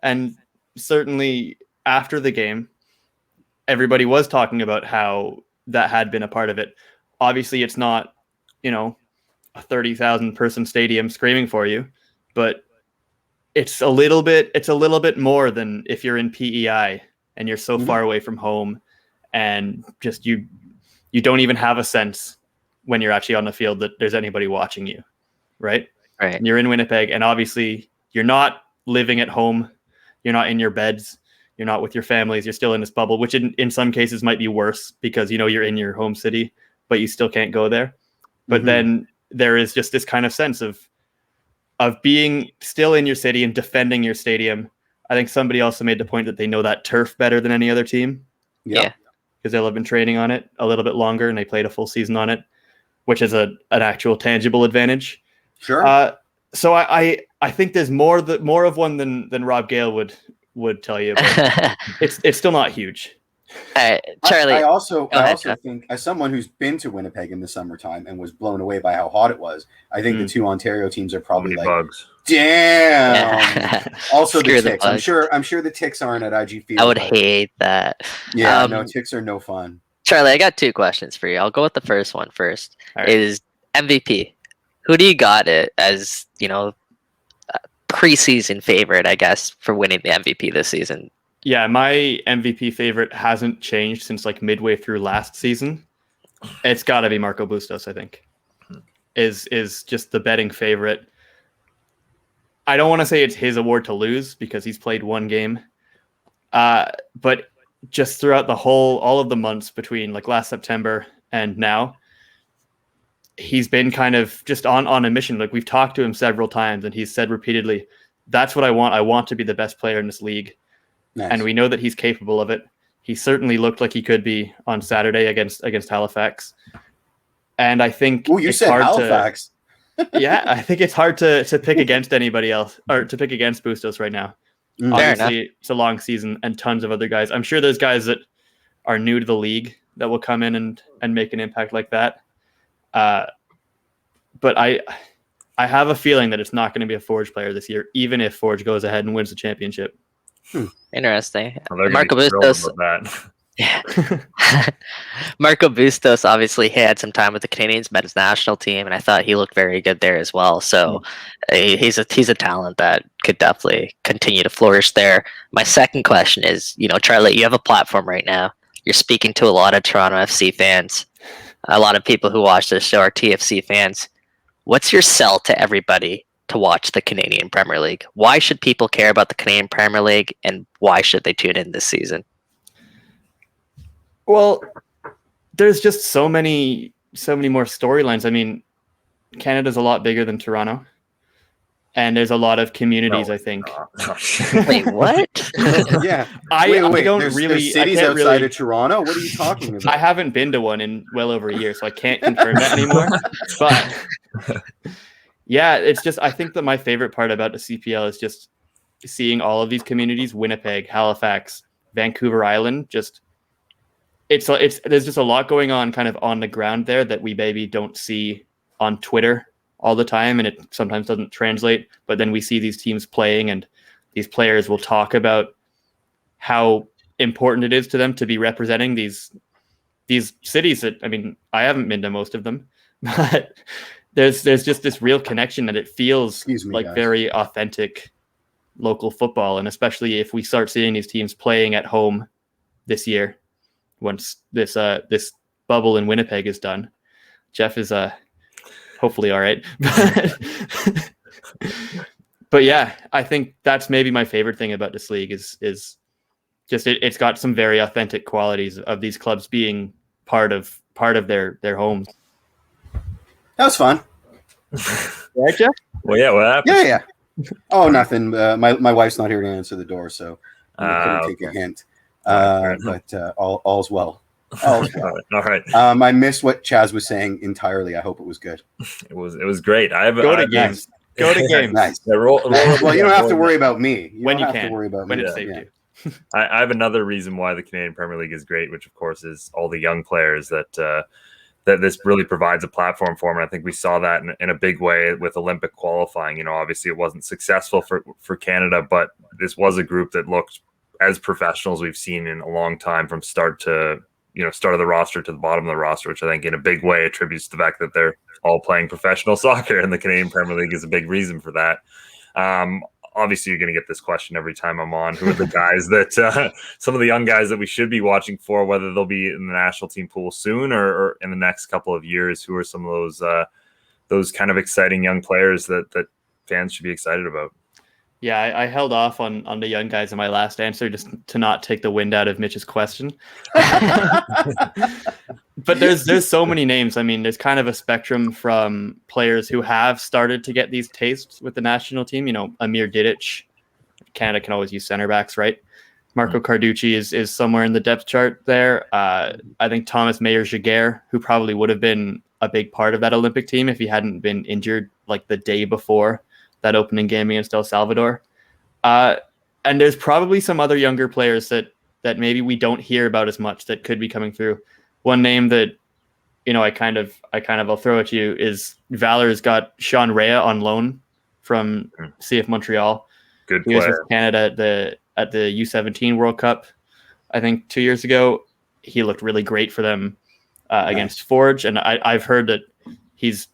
And certainly after the game, everybody was talking about how that had been a part of it. Obviously, it's not a 30,000 person stadium screaming for you, but it's a little bit more than if you're in PEI and you're so far away from home and just you don't even have a sense when you're actually on the field that there's anybody watching you, right? Right. And you're in Winnipeg and obviously you're not living at home. You're not in your beds. You're not with your families. You're still in this bubble, which in some cases might be worse because you're in your home city, but you still can't go there. But then there is just this kind of sense of being still in your city and defending your stadium. I think somebody also made the point that they know that turf better than any other team. Yeah. Because they'll have been training on it a little bit longer and they played a full season on it, which is an actual tangible advantage. Sure. So I think there's more of one than Rob Gale would tell you, but it's still not huge. Charlie. I also think, as someone who's been to Winnipeg in the summertime and was blown away by how hot it was, I think the 2 Ontario teams are probably like, bugs. Damn. Also the ticks. I'm sure the ticks aren't at IG Field. I would hate that. Yeah, no, ticks are no fun. Charlie, I got 2 questions for you. I'll go with the first one first. Right. Is MVP. Who do you got it as, preseason favorite, I guess, for winning the MVP this season? Yeah, my MVP favorite hasn't changed since like midway through last season. It's got to be Marco Bustos, I think. Is just the betting favorite. I don't want to say it's his award to lose because he's played 1 game. But just throughout all of the months between like last September and now, he's been kind of just on a mission. Like we've talked to him several times and he's said repeatedly, that's what I want. I want to be the best player in this league. Nice. And we know that he's capable of it. He certainly looked like he could be on Saturday against Halifax. And I think you said Halifax. I think it's hard to pick against anybody else or to pick against Bustos right now. Obviously, it's a long season and tons of other guys. I'm sure there's guys that are new to the league that will come in and make an impact like that. But I I have a feeling that it's not going to be a Forge player this year, even if Forge goes ahead and wins the championship. Interesting. Well, Marco Bustos. Yeah. Marco Bustos obviously had some time with the Canadians men's national team, and I thought he looked very good there as well. So he's a talent that could definitely continue to flourish there. My second question is, Charlie, you have a platform right now. You're speaking to a lot of Toronto FC fans. A lot of people who watch this show are TFC fans. What's your sell to everybody to watch the Canadian Premier League? Why should people care about the Canadian Premier League, and why should they tune in this season? Well, there's just so many more storylines. I mean, Canada's a lot bigger than Toronto, and there's a lot of communities. I think. Wait, what? Yeah, I don't there's cities outside of Toronto. What are you talking about? I haven't been to one in well over a year, so I can't confirm that anymore. But yeah, it's just, I think that my favorite part about the CPL is just seeing all of these communities: Winnipeg, Halifax, Vancouver Island. Just there's just a lot going on kind of on the ground there that we maybe don't see on Twitter all the time, and it sometimes doesn't translate. But then we see these teams playing, and these players will talk about how important it is to them to be representing these cities that, I mean, I haven't been to most of them, but there's just this real connection that it feels like very authentic local football. And especially if we start seeing these teams playing at home this year, once this bubble in Winnipeg is done. Jeff is hopefully all right. But yeah, I think that's maybe my favorite thing about this league is just it's got some very authentic qualities of these clubs being part of their homes. That was fun. Right, Jeff? Well, yeah, what happened? Yeah. Oh, nothing. My wife's not here to answer the door, so I couldn't take a hint. But all's well. All's well. All right. I missed what Chaz was saying entirely. I hope it was good. It was great. Go to games. Go to games. Nice. Well, you don't have to worry about me. When you don't can. have to worry about when me. it's safe to. I have another reason why the Canadian Premier League is great, which of course is all the young players that this really provides a platform for. And I think we saw that in a big way with Olympic qualifying. Obviously it wasn't successful for Canada, but this was a group that looked as professionals we've seen in a long time, from start of the roster to the bottom of the roster, which I think in a big way attributes to the fact that they're all playing professional soccer, and the Canadian Premier League is a big reason for that. Obviously, you're going to get this question every time I'm on. Who are the guys that some of the young guys that we should be watching for, whether they'll be in the national team pool soon or in the next couple of years? Who are some of those kind of exciting young players that fans should be excited about? Yeah, I held off on the young guys in my last answer just to not take the wind out of Mitch's question. But there's so many names. I mean, there's kind of a spectrum from players who have started to get these tastes with the national team. Amir Didic. Canada can always use center backs, right? Marco Carducci is somewhere in the depth chart there. I think Thomas Meyer-Jaguar, who probably would have been a big part of that Olympic team if he hadn't been injured like the day before that opening game against El Salvador. And there's probably some other younger players that maybe we don't hear about as much that could be coming through. One name that, I kind of I'll throw at you is Valor's got Sean Rhea on loan from CF Montreal. Good player. He was with Canada at the U17 World Cup, I think 2 years ago. He looked really great for them against Forge. And I've heard that he's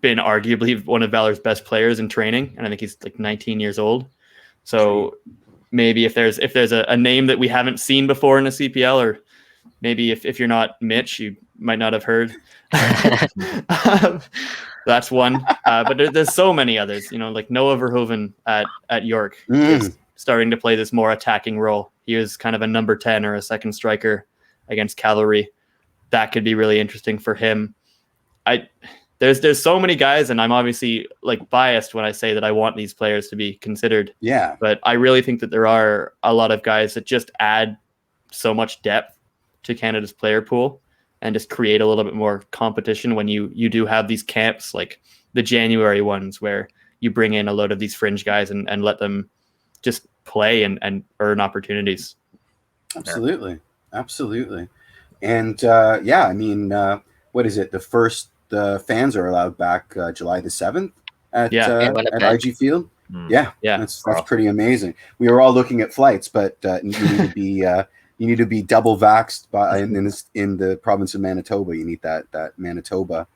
been arguably one of Valor's best players in training, and I think he's like 19 years old. So maybe if there's a name that we haven't seen before in a CPL, or maybe if you're not Mitch, you might not have heard. That's one. But there's so many others. Like Noah Verhoeven at York is starting to play this more attacking role. He was kind of a number 10 or a second striker against Cavalry. That could be really interesting for him. There's so many guys, and I'm obviously like biased when I say that I want these players to be considered. Yeah. But I really think that there are a lot of guys that just add so much depth to Canada's player pool and just create a little bit more competition when you do have these camps, like the January ones, where you bring in a load of these fringe guys and let them just play and earn opportunities. Absolutely. And what is it? The fans are allowed back July the 7th. at IG Field. Yeah, that's pretty amazing. We were all looking at flights, but you need to be double vaxxed in the province of Manitoba. You need that Manitoba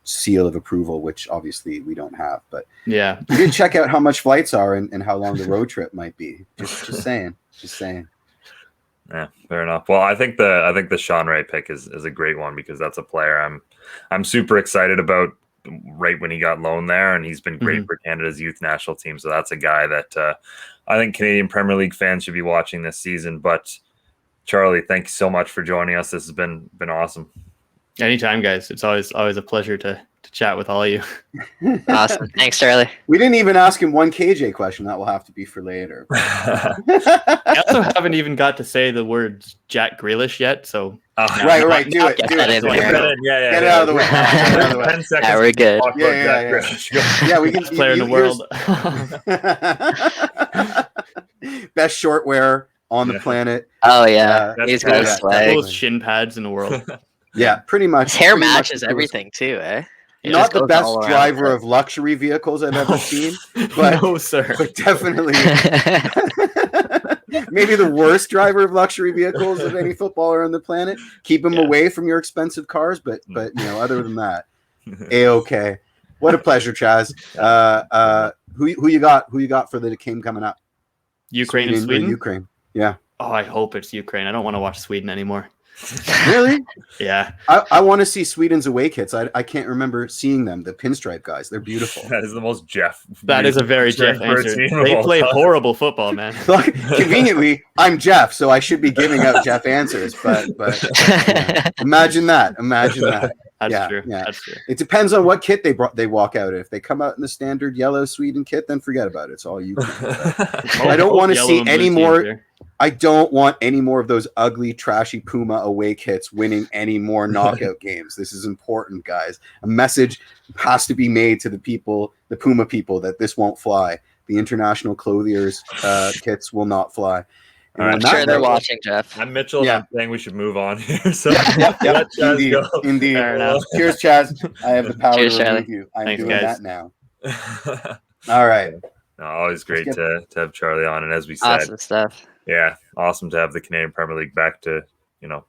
seal of approval, which obviously we don't have. But yeah, you did check out how much flights are and how long the road trip might be. Just saying. Yeah, fair enough. Well, I think the Sean Ray pick is a great one because that's a player I'm super excited about. Right when he got loaned there, and he's been great for Canada's youth national team. So that's a guy that I think Canadian Premier League fans should be watching this season. But Charlie, thanks so much for joining us. This has been awesome. Anytime, guys. It's always a pleasure to chat with all of you. Awesome. Thanks, Charlie. We didn't even ask him one KJ question. That will have to be for later. I also haven't even got to say the words Jack Grealish yet. So right. Do it. Get it out of the way. 10 seconds. Yeah, we're good. Yeah, we can. Player in the world. Best short wear on the planet. Oh yeah, he's got a swag. Coolest shin pads in the world. Yeah, pretty much. His hair matches everything too, eh? Not the best driver of luxury vehicles I've ever seen, but no, sir. But definitely maybe the worst driver of luxury vehicles of any footballer on the planet. Keep him away from your expensive cars, but other than that, A-okay. What a pleasure, Chaz. Who you got for the game coming up? Ukraine and Sweden. Ukraine. Yeah. Oh, I hope it's Ukraine. I don't want to watch Sweden anymore. Really? Yeah. I want to see Sweden's away kits. I can't remember seeing them. The pinstripe guys. They're beautiful. That is the most Jeff. That is a very Jeff answer. They play horrible football, man. Look, conveniently, I'm Jeff, so I should be giving out Jeff answers. But imagine that. That's true. Yeah. That's true. It depends on what kit they walk out in. If they come out in the standard yellow Sweden kit, then forget about it. It's all you. I don't want to see any more. I don't want any more of those ugly, trashy Puma away kits winning any more knockout games. This is important, guys. A message has to be made to the people, the Puma people, that this won't fly. The international clothiers kits will not fly. I'm sure they're watching, Jeff. I'm Mitchell, and I'm saying we should move on here. So let Chaz go. Indeed. Cheers, Chaz. I have the power to remove you. I'm doing guys. that now. All right. No, always great to have Charlie on. And as we said, awesome stuff. Yeah, awesome to have the Canadian Premier League back to,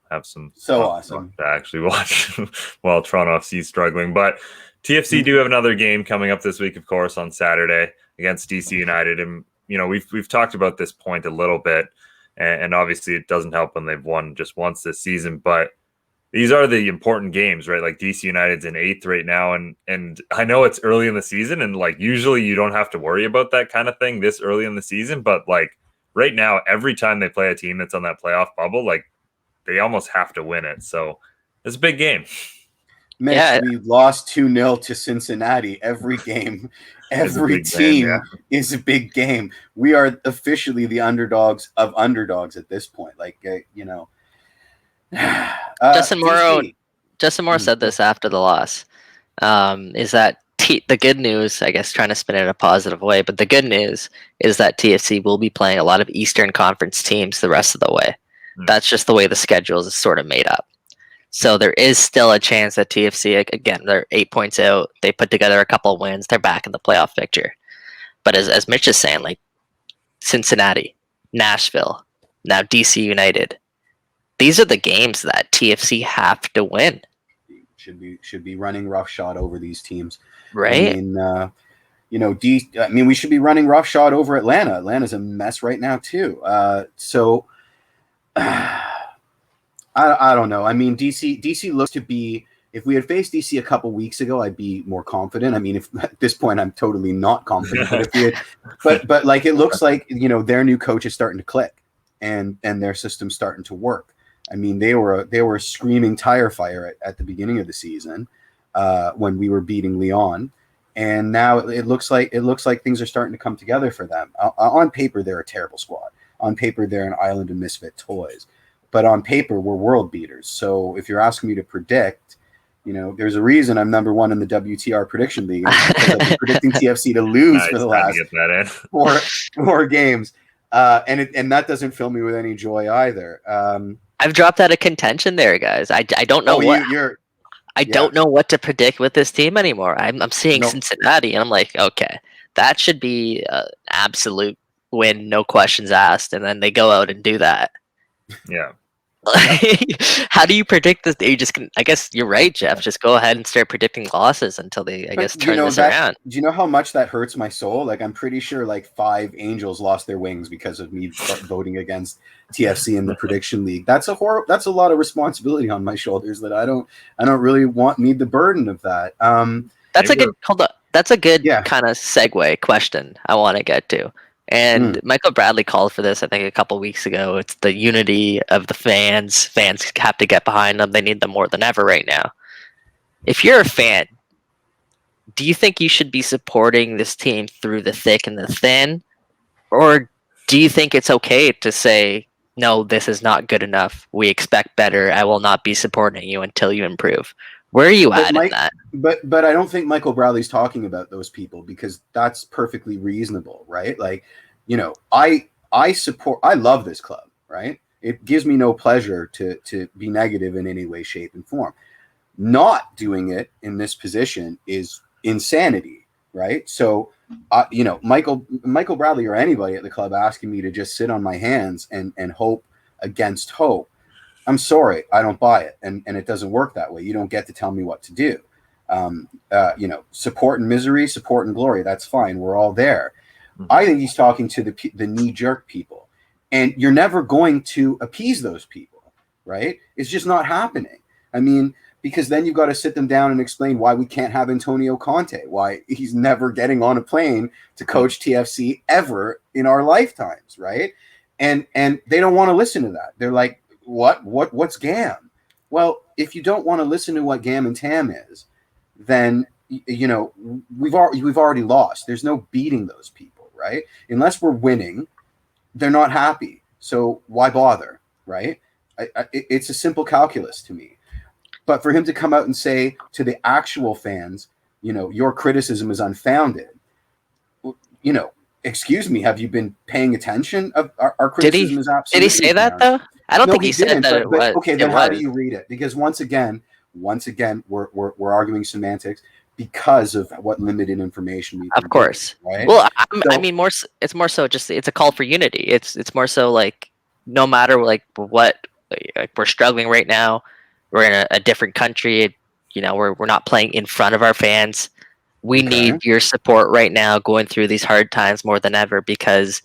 have some awesome to actually watch while Toronto FC is struggling. But TFC do have another game coming up this week, of course, on Saturday against DC United. And, we've talked about this point a little bit, and obviously it doesn't help when they've won just once this season, but these are the important games, right? Like DC United's in 8th right now. And I know it's early in the season, and like usually you don't have to worry about that kind of thing this early in the season, but like, right now, every time they play a team that's on that playoff bubble, like they almost have to win it. So it's a big game. Mitch, we lost 2-0 to Cincinnati. Every game, every team is a big game. We are officially the underdogs of underdogs at this point. Like, Justin Morrow said this after the loss. Is that the good news, I guess, trying to spin it in a positive way, but the good news is that TFC will be playing a lot of Eastern Conference teams the rest of the way. That's just the way the schedule is sort of made up. So there is still a chance that TFC, again, they're 8 points out. They put together a couple of wins. They're back in the playoff picture. But as Mitch is saying, like Cincinnati, Nashville, now DC United, these are the games that TFC have to win. Should be running roughshod over these teams. Right. I mean, we should be running roughshod over Atlanta. Atlanta's a mess right now too. I don't know. I mean, DC looks to be. If we had faced DC a couple weeks ago, I'd be more confident. I mean, if at this point I'm totally not confident. But if we had, but like it looks like their new coach is starting to click, and their system's starting to work. I mean, they were a screaming tire fire at the beginning of the season when we were beating Lyon, and now it looks like things are starting to come together for them. On paper, they're a terrible squad. On paper, they're an island of misfit toys, but on paper, we're world beaters. So if you're asking me to predict, there's a reason I'm number one in the WTR prediction league. Because I've been predicting TFC to lose for the last four games, and that doesn't fill me with any joy either. I've dropped out of contention there, guys. I don't know what I don't know what to predict with this team anymore. I'm seeing Cincinnati, and I'm like, okay, that should be an absolute win, no questions asked, and then they go out and do that. Yeah. How do you predict this? You just can, I guess you're right, Jeff. Just go ahead and start predicting losses until they, turn this around. Do you know how much that hurts my soul? Like, I'm pretty sure like 5 Angels lost their wings because of me voting against TFC in the prediction league. That's a lot of responsibility on my shoulders that I don't really need the burden of that. That's a good kind of segue question I want to get to. And Michael Bradley called for this, I think, a couple weeks ago. It's the unity of the fans. Fans have to get behind them. They need them more than ever right now. If you're a fan, do you think you should be supporting this team through the thick and the thin? Or do you think it's okay to say, no, this is not good enough. We expect better. I will not be supporting you until you improve. Where are you at in that? But I don't think Michael Bradley's talking about those people, because that's perfectly reasonable, right? Like, I love this club, right? It gives me no pleasure to be negative in any way, shape, and form. Not doing it in this position is insanity, right? So, Michael Bradley or anybody at the club asking me to just sit on my hands and hope against hope, I'm sorry, I don't buy it, and it doesn't work that way. You don't get to tell me what to do. Support and misery, support and glory. That's fine. We're all there. I think he's talking to the knee-jerk people, and you're never going to appease those people, right? It's just not happening. I mean, because then you've got to sit them down and explain why we can't have Antonio Conte, why he's never getting on a plane to coach TFC ever in our lifetimes, right? And they don't want to listen to that. They're like, what's GAM? Well, if you don't want to listen to what GAM and TAM is, then we've already lost. There's no beating those people, right? Unless we're winning, they're not happy. So why bother, right? It's a simple calculus to me. But for him to come out and say to the actual fans, your criticism is unfounded, excuse me, have you been paying attention? Our criticism is absolutely. Did he say that though? I don't think he said that. Okay, then how do you read it? Because once again, we're arguing semantics because of what limited information we. Of course, right? Well, I mean, it's more so just it's a call for unity. It's more so like no matter like what, like we're struggling right now. We're in a different country. We're not playing in front of our fans. We need your support right now, going through these hard times more than ever, because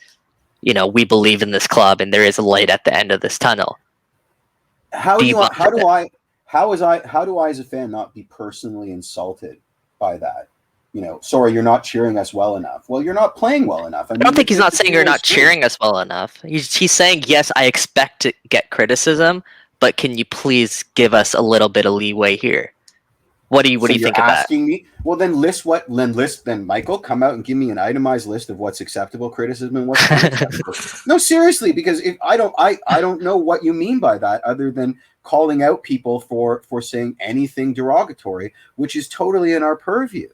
we believe in this club and there is a light at the end of this tunnel. How do I as a fan not be personally insulted by that? Sorry, you're not cheering us well enough. Well, you're not playing well enough. I don't think he's not saying you're not cheering us well enough. He's saying, yes, I expect to get criticism, but can you please give us a little bit of leeway here? What do you think of that? Asking me? Well, then then Michael, come out and give me an itemized list of what's acceptable criticism and what's unacceptable. No, seriously, because if I don't know what you mean by that, other than calling out people for saying anything derogatory, which is totally in our purview.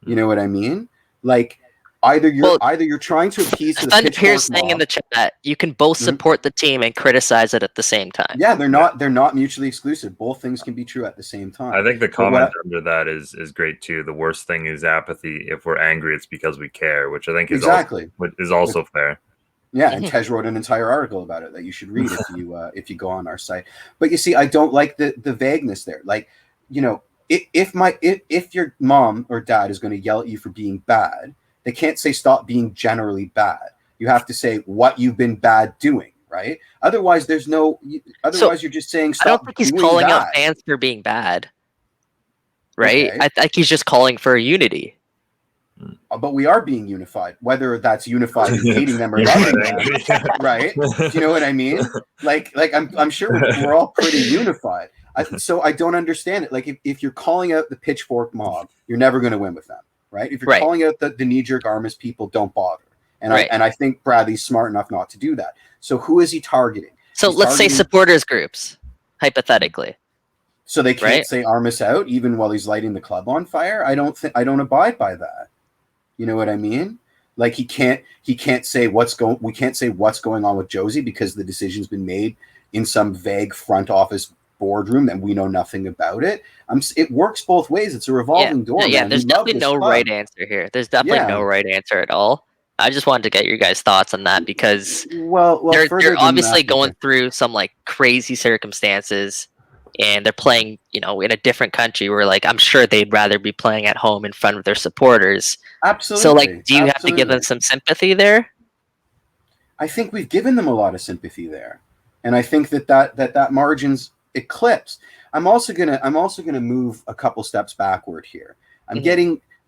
You know what I mean? Like either you're trying to appease the Thunder Pierce saying in the chat, you can both support the team and criticize it at the same time. Yeah, they're not mutually exclusive. Both things can be true at the same time. I think the comment under that is great too. The worst thing is apathy. If we're angry, it's because we care, which I think is also fair. Yeah, and Tej wrote an entire article about it that you should read if you go on our site. But you see, I don't like the vagueness there. Like, if your mom or dad is going to yell at you for being bad, they can't say stop being generally bad. You have to say what you've been bad doing, right? Otherwise, you're just saying stop. I don't think he's calling out fans for being bad, right? Okay. I think he's just calling for unity. But we are being unified, whether that's unified in hating them or loving them, right? Do you know what I mean? Like I'm sure we're all pretty unified. So I don't understand it. Like if you're calling out the pitchfork mob, you're never going to win with them. Right? If you're calling out the knee-jerk Armas people, don't bother. And I think Bradley's smart enough not to do that. So who is he targeting? So let's say supporters groups, hypothetically. So they can't say Armas out even while he's lighting the club on fire? I don't abide by that. You know what I mean? Like we can't say what's going on with Josie because the decision's been made in some vague front office boardroom that we know nothing about it. It works both ways. It's a revolving door. Yeah, man. there's definitely no right answer here. There's definitely no right answer at all. I just wanted to get your guys' thoughts on that because they're obviously going through some like crazy circumstances, and they're playing, in a different country where like I'm sure they'd rather be playing at home in front of their supporters. Absolutely. So like, do you have to give them some sympathy there? I think we've given them a lot of sympathy there, and I think that margin's eclipsed. I'm also gonna move a couple steps backward here.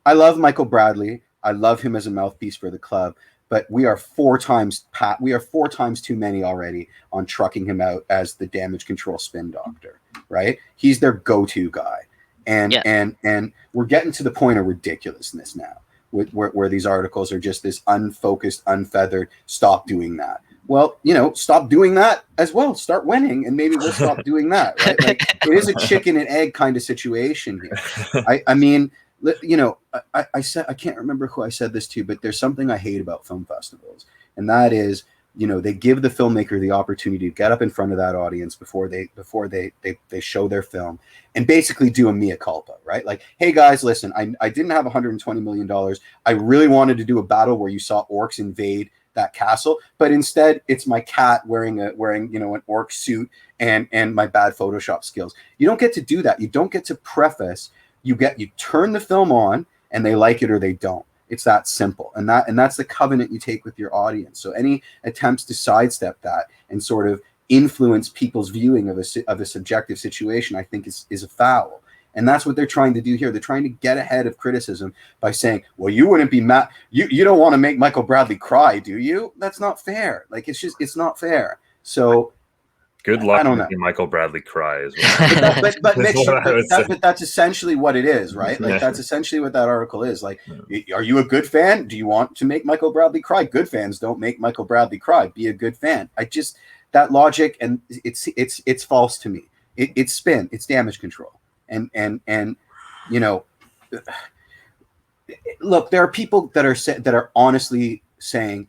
I love Michael Bradley. I love him as a mouthpiece for the club, but we are 4 times too many already on trucking him out as the damage control spin doctor, right? He's their go-to guy. And we're getting to the point of ridiculousness now where these articles are just this unfocused, unfeathered, stop doing that. Well, stop doing that as well. Start winning, and maybe we'll stop doing that, right? Like, it is a chicken and egg kind of situation here. I mean, I said, I can't remember who I said this to, but there's something I hate about film festivals, and that is, they give the filmmaker the opportunity to get up in front of that audience before they show their film and basically do a mea culpa, right? Like, hey guys, listen, I didn't have $120 million. I really wanted to do a battle where you saw orcs invade that castle, but instead it's my cat wearing an orc suit and my bad Photoshop skills. You don't get to do that. You don't get to preface. You turn the film on and they like it or they don't. It's that simple. And that's the covenant you take with your audience. So any attempts to sidestep that and sort of influence people's viewing of a subjective situation, I think is a foul. And that's what they're trying to do here. They're trying to get ahead of criticism by saying, well, you wouldn't be mad. You don't want to make Michael Bradley cry, do you? That's not fair. Like, it's not fair. So good luck making Michael Bradley cry as well. but Mitch, but that's essentially what it is, right? Like, that's essentially what that article is. Like, are you a good fan? Do you want to make Michael Bradley cry? Good fans don't make Michael Bradley cry. Be a good fan. That logic, and it's false to me. It's spin. It's damage control. And look, there are people that are honestly saying,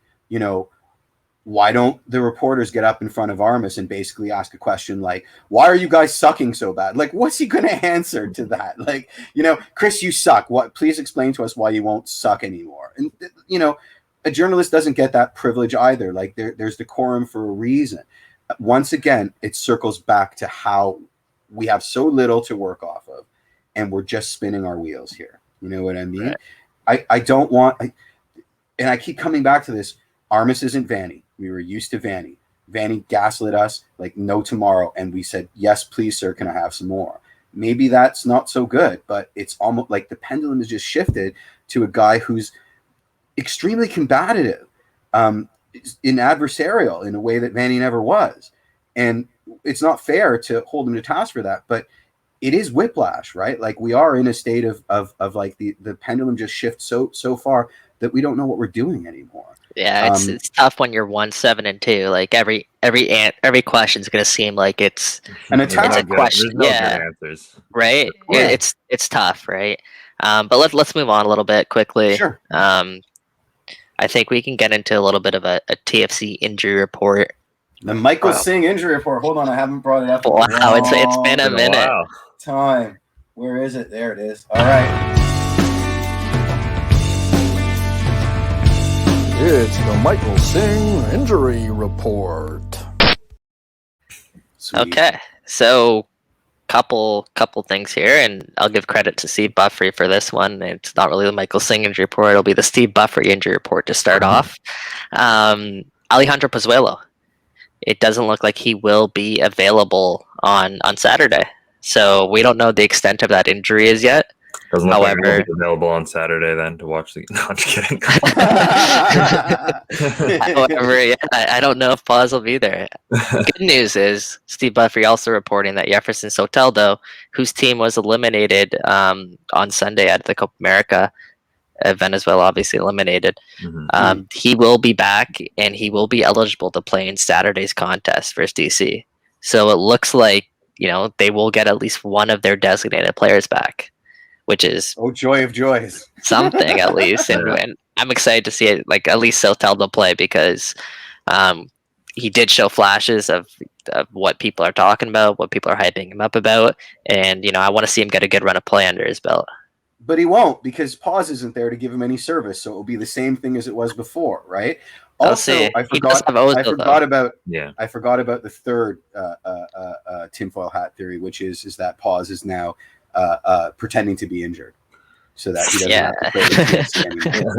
why don't the reporters get up in front of Armas and basically ask a question like, why are you guys sucking so bad? Like, what's he going to answer to that? Like, Chris, you suck. Please explain to us why you won't suck anymore. And, a journalist doesn't get that privilege either. Like, there's decorum for a reason. Once again, it circles back to how we have so little to work off of, and we're just spinning our wheels here. You know what I mean? Right. I don't want, and I keep coming back to this. Armas isn't Vanny. We were used to Vanny. Vanny gaslit us like no tomorrow, and we said, yes, please, sir, can I have some more? Maybe that's not so good, but it's almost like the pendulum has just shifted to a guy who's extremely combative, in adversarial in a way that Vanny never was. And it's not fair to hold him to task for that, but it is whiplash, right? Like, we are in a state of like the pendulum just shifts so far that we don't know what we're doing anymore. Yeah, it's tough when you're 1-7-2. Like, every question is going to seem like it's an attack. It's a question. There's no good answers, right? Yeah. It's tough, right? But let's move on a little bit quickly. Sure. I think we can get into a little bit of a TFC injury report. The Michael Singh injury report. Hold on, I haven't brought it up. Wow, it's been a minute. Time. Where is it? There it is. All right. It's the Michael Singh injury report. Sweet. Okay, so couple things here, and I'll give credit to Steve Buffrey for this one. It's not really the Michael Singh injury report; it'll be the Steve Buffrey injury report to start off. Alejandro Pozuelo. It doesn't look like he will be available on Saturday, so we don't know the extent of that injury as yet. Doesn't look like he'll be available on Saturday then to watch the. No, I'm just kidding. However, yeah, I don't know if Paz will be there. Good news is Steve Buffrey also reporting that Jefferson Soteldo, whose team was eliminated on Sunday at the Copa America, Venezuela obviously eliminated, he will be back and he will be eligible to play in Saturday's contest versus DC. So it looks like they will get at least one of their designated players back, which is joy of joys, something at least. And I'm excited to see it, like at least Soteldo play, because he did show flashes of what people are talking about, what people are hyping him up about, and I want to see him get a good run of play under his belt. But he won't, because Pause isn't there to give him any service, so it will be the same thing as it was before, right? Also, I forgot about the third tinfoil hat theory, which is that Pause is now pretending to be injured, so that he doesn't have to play the TFC anymore.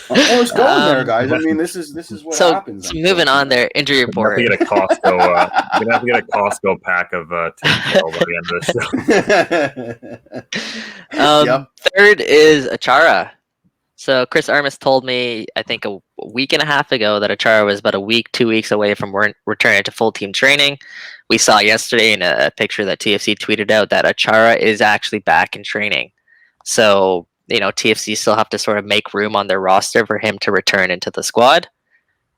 I was going there, guys. I mean, this is what happens. So moving on there, injury report. You're gonna have to get a Costco pack of tinfoil by the end of this show. Third is Achara. So Chris Armas told me, I think a week and a half ago, that Achara was about 2 weeks away from returning to full team training. We saw yesterday in a picture that TFC tweeted out that Achara is actually back in training. So, TFC still have to sort of make room on their roster for him to return into the squad.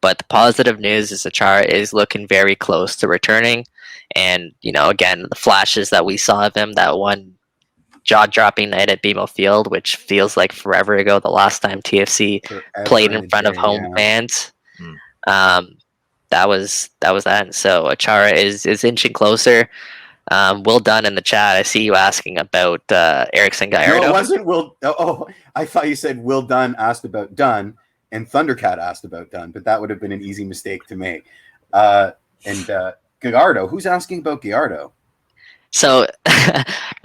But the positive news is Achara is looking very close to returning. And, again, the flashes that we saw of him, that one jaw-dropping night at BMO Field, which feels like forever ago, the last time TFC played in front of home fans. That was that. And so Achara is inching closer. Will Dunn in the chat, I see you asking about Erickson Gallardo. No, it wasn't Will. Oh, I thought you said Will Dunn asked about Dunn and Thundercat asked about Dunn, but that would have been an easy mistake to make. And Gallardo, who's asking about Gallardo? So,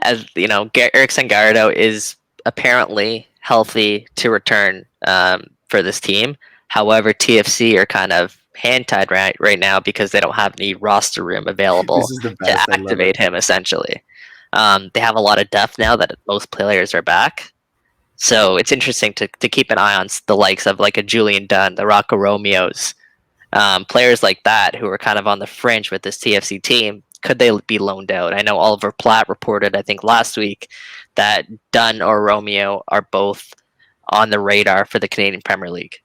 as you know, Erickson Gallardo is apparently healthy to return for this team. However, TFC are kind of hand-tied right now because they don't have any roster room available to activate him, essentially. They have a lot of depth now that most players are back. So it's interesting to keep an eye on the likes of like a Julian Dunn, the Rocco Romeos, players like that who are kind of on the fringe with this TFC team. Could they be loaned out? I know Oliver Platt reported, I think last week, that Dunn or Romeo are both on the radar for the Canadian Premier League.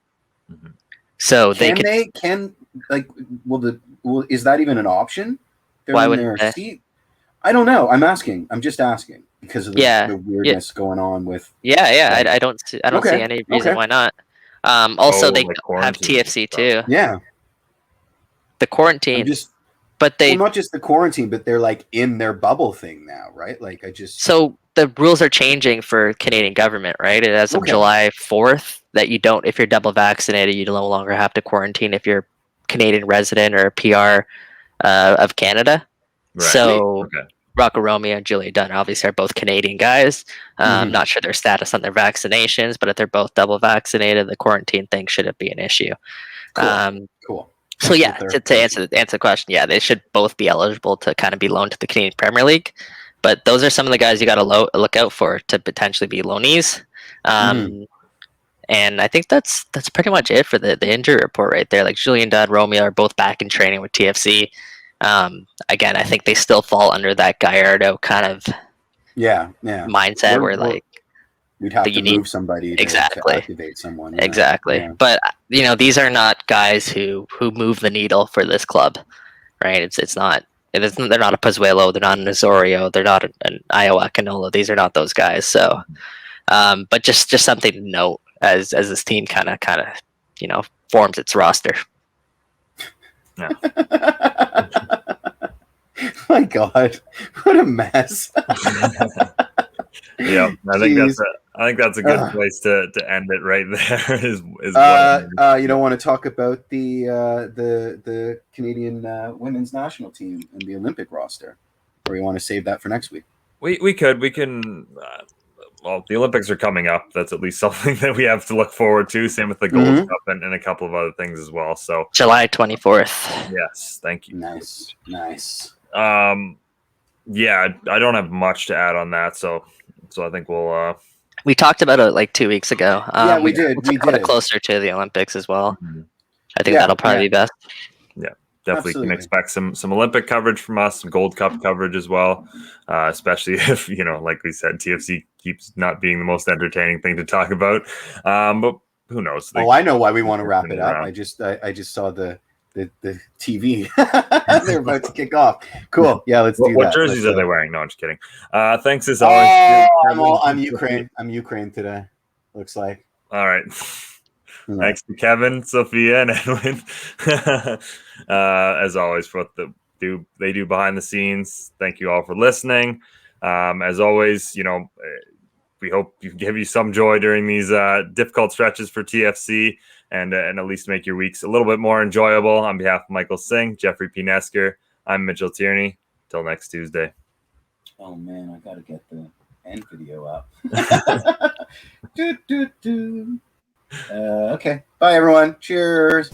Mm-hmm. So is that even an option? Why wouldn't they? I don't know. I'm just asking because of the weirdness going on with. I don't see any reason why not. Also, they have TFC too. Yeah, the quarantine. But not just the quarantine, but they're like in their bubble thing now, right? So the rules are changing for Canadian government, right? As of July 4th, that you don't, if you're double vaccinated, you no longer have to quarantine if you're Canadian resident or a PR of Canada. Right. So Rocco Romeo and Julia Dunn obviously are both Canadian guys. I'm not sure their status on their vaccinations, but if they're both double vaccinated, the quarantine thing shouldn't be an issue. Cool. So to answer the question, they should both be eligible to kind of be loaned to the Canadian Premier League. But those are some of the guys you got to look out for to potentially be loanees. And I think that's pretty much it for the injury report right there. Like Julian Dunn, Romeo are both back in training with TFC. Again, I think they still fall under that Gallardo kind of mindset where like we'd have to move somebody to activate someone. Right? Exactly. Yeah. But these are not guys who move the needle for this club, right? They're not a Pozuelo, they're not an Osorio, they're not an Iowa Canola. These are not those guys. So, but just something to note as this team kind of forms its roster. Yeah. My God, what a mess. Yeah, I think that's a good place to end it right there. You don't want to talk about the Canadian women's national team and the Olympic roster, or you want to save that for next week? We can. Well, the Olympics are coming up. That's at least something that we have to look forward to. Same with the Gold Cup and a couple of other things as well. So July 24th. Yes, thank you. Nice. Yeah, I don't have much to add on that. So I think we'll. We talked about it like 2 weeks ago. We did. We did it closer to the Olympics as well. Mm-hmm. I think that'll probably be best. Yeah, definitely can expect some Olympic coverage from us, some Gold Cup coverage as well. Especially if like we said, TFC keeps not being the most entertaining thing to talk about. But who knows? I know why we want to wrap it up. I just saw the TV. They're about to kick off. Cool. Yeah, let's do that. What jerseys are they wearing? No, I'm just kidding. Thanks as always. I'm Ukraine. I'm Ukraine today. Looks like. All right. Thanks to Kevin, Sophia, and Edwin. As always, for what they do behind the scenes. Thank you all for listening. As always, we hope you give you some joy during these difficult stretches for TFC and at least make your weeks a little bit more enjoyable. On behalf of Michael Singh, Jeffrey P. Nesker, I'm Mitchell Tierney. Till next Tuesday. Oh man, I gotta get the end video up. Okay, bye everyone. Cheers.